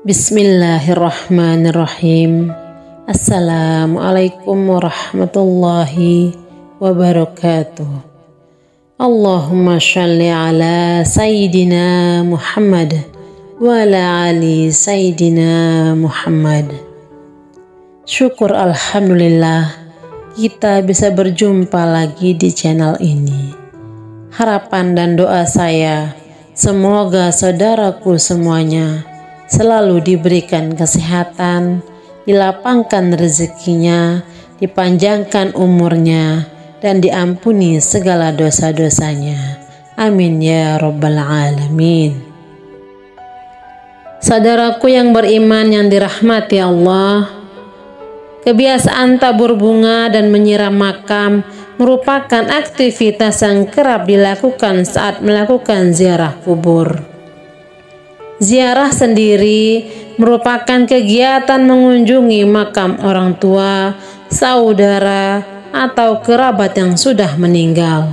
Bismillahirrahmanirrahim. Assalamualaikum warahmatullahi wabarakatuh. Allahumma shalli ala Sayyidina Muhammad wa ala ali Sayyidina Muhammad. Syukur alhamdulillah kita bisa berjumpa lagi di channel ini. Harapan dan doa saya, semoga saudaraku semuanya selalu diberikan kesehatan, dilapangkan rezekinya, dipanjangkan umurnya, dan diampuni segala dosa-dosanya. Amin ya rabbal alamin. Saudaraku yang beriman yang dirahmati Allah, kebiasaan tabur bunga dan menyiram makam merupakan aktivitas yang kerap dilakukan saat melakukan ziarah kubur. Ziarah sendiri merupakan kegiatan mengunjungi makam orang tua, saudara, atau kerabat yang sudah meninggal.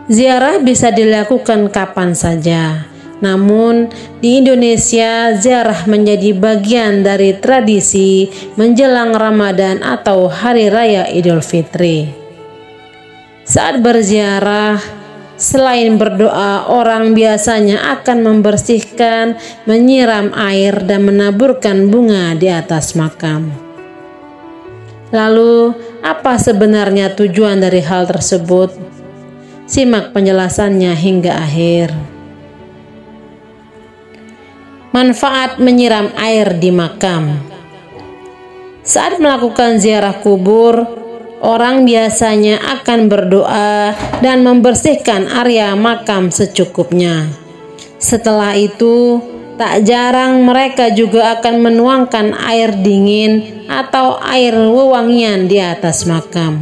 Ziarah bisa dilakukan kapan saja, namun di Indonesia ziarah menjadi bagian dari tradisi menjelang Ramadan atau Hari Raya Idul Fitri. Saat berziarah, selain berdoa, orang biasanya akan membersihkan, menyiram air, dan menaburkan bunga di atas makam. Lalu, apa sebenarnya tujuan dari hal tersebut? Simak penjelasannya hingga akhir. Manfaat menyiram air di makam. Saat melakukan ziarah kubur, orang biasanya akan berdoa dan membersihkan area makam secukupnya. Setelah itu, tak jarang mereka juga akan menuangkan air dingin atau air wewangian di atas makam.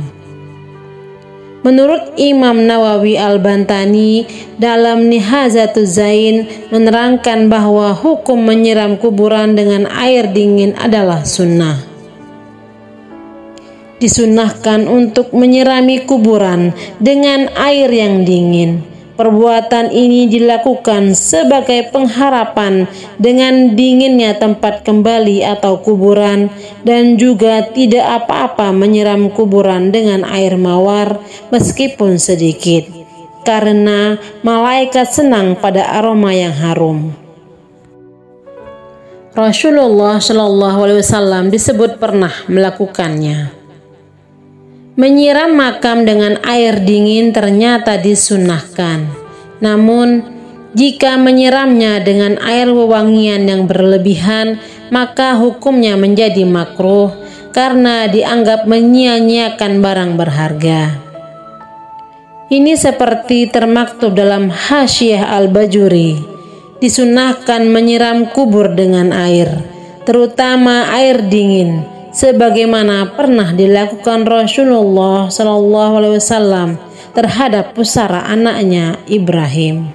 Menurut Imam Nawawi Al-Bantani dalam Nihazatuz Zain menerangkan bahwa hukum menyiram kuburan dengan air dingin adalah sunnah. Disunnahkan untuk menyirami kuburan dengan air yang dingin. Perbuatan ini dilakukan sebagai pengharapan dengan dinginnya tempat kembali atau kuburan, dan juga tidak apa-apa menyiram kuburan dengan air mawar meskipun sedikit, karena malaikat senang pada aroma yang harum. Rasulullah Shallallahu Alaihi Wasallam disebut pernah melakukannya. Menyiram makam dengan air dingin ternyata disunnahkan. Namun, jika menyiramnya dengan air wewangian yang berlebihan, maka hukumnya menjadi makruh karena dianggap menyia-nyiakan barang berharga. Ini seperti termaktub dalam Hasyiah Al-Bajuri. Disunnahkan menyiram kubur dengan air, terutama air dingin, sebagaimana pernah dilakukan Rasulullah SAW terhadap pusara anaknya Ibrahim.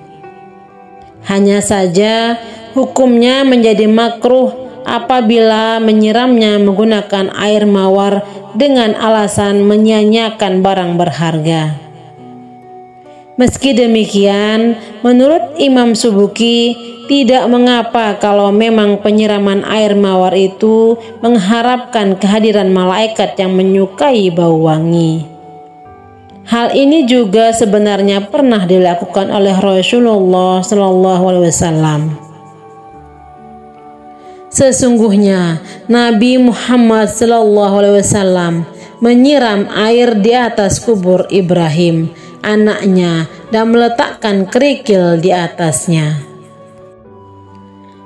Hanya saja hukumnya menjadi makruh apabila menyiramnya menggunakan air mawar dengan alasan menyia-nyiakan barang berharga. Meski demikian, menurut Imam Subuki, tidak mengapa kalau memang penyiraman air mawar itu mengharapkan kehadiran malaikat yang menyukai bau wangi. Hal ini juga sebenarnya pernah dilakukan oleh Rasulullah SAW. Sesungguhnya Nabi Muhammad SAW menyiram air di atas kubur Ibrahim, anaknya, dan meletakkan kerikil di atasnya.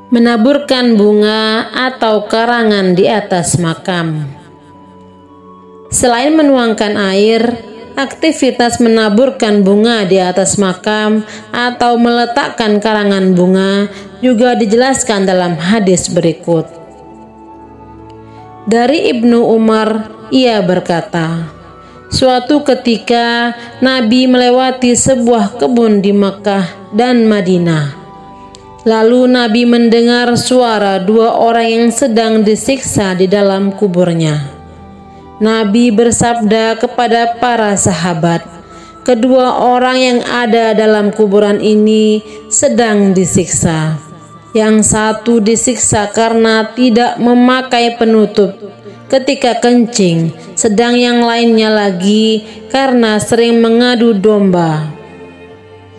Menaburkan bunga atau karangan di atas makam. Selain menuangkan air, aktivitas menaburkan bunga di atas makam atau meletakkan karangan bunga juga dijelaskan dalam hadis berikut. Dari Ibnu Umar, ia berkata, suatu ketika Nabi melewati sebuah kebun di Makkah dan Madinah. Lalu Nabi mendengar suara dua orang yang sedang disiksa di dalam kuburnya. Nabi bersabda kepada para sahabat, kedua orang yang ada dalam kuburan ini sedang disiksa. Yang satu disiksa karena tidak memakai penutup ketika kencing, sedang yang lainnya lagi karena sering mengadu domba.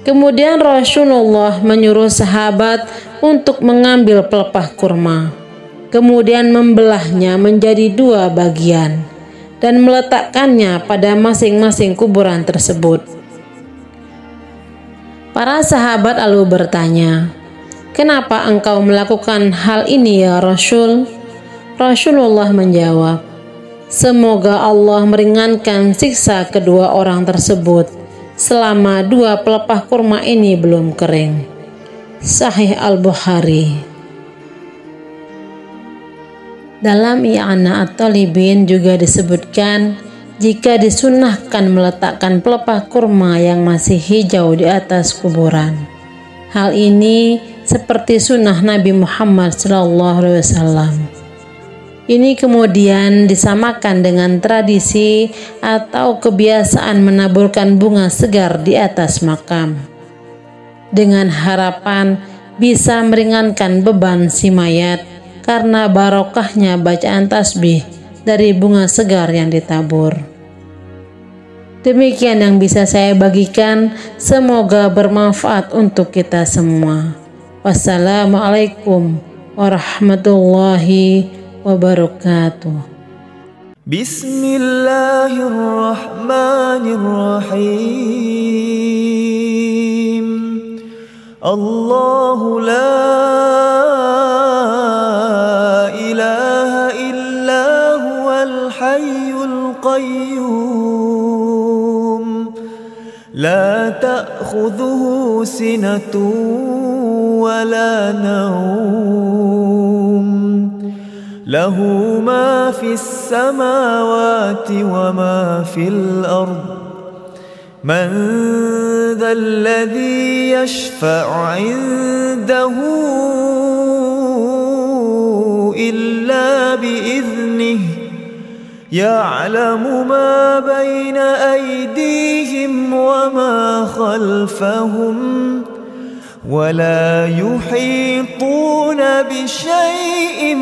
Kemudian Rasulullah menyuruh sahabat untuk mengambil pelepah kurma, kemudian membelahnya menjadi 2 bagian dan meletakkannya pada masing-masing kuburan tersebut. Para sahabat lalu bertanya, "Kenapa engkau melakukan hal ini ya Rasul?" Rasulullah menjawab, "Semoga Allah meringankan siksa kedua orang tersebut selama 2 pelepah kurma ini belum kering." Sahih Al-Bukhari. Dalam I'anah at-Talibin juga disebutkan jika disunnahkan meletakkan pelepah kurma yang masih hijau di atas kuburan. Hal ini seperti sunnah Nabi Muhammad SAW. Ini kemudian disamakan dengan tradisi atau kebiasaan menaburkan bunga segar di atas makam, dengan harapan bisa meringankan beban si mayat karena barokahnya bacaan tasbih dari bunga segar yang ditabur. Demikian yang bisa saya bagikan, semoga bermanfaat untuk kita semua. Wassalamualaikum warahmatullahi wabarakatuh. Bismillahirrahmanirrahim. Allahu la ilaha illa huwal hayyul qayyum. La ta'khudhuhu sinatun wa la nawm. Lahu ma fis samawati wa ma fil ard. Man dhal ladhi yashfa'u 'indahu illa bi'idhnihi. Ya'lamu ma bayna aydihim wa ma khalfahum. ولا يحيطون بشيء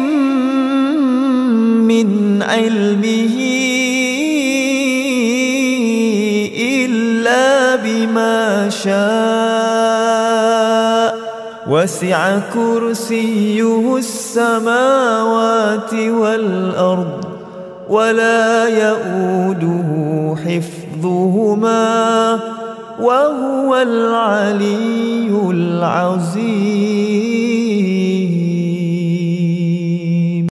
من علمه إلا بما شاء وسع كرسيه السماوات والأرض ولا يؤوده حفظهما وهو العلي العظيم.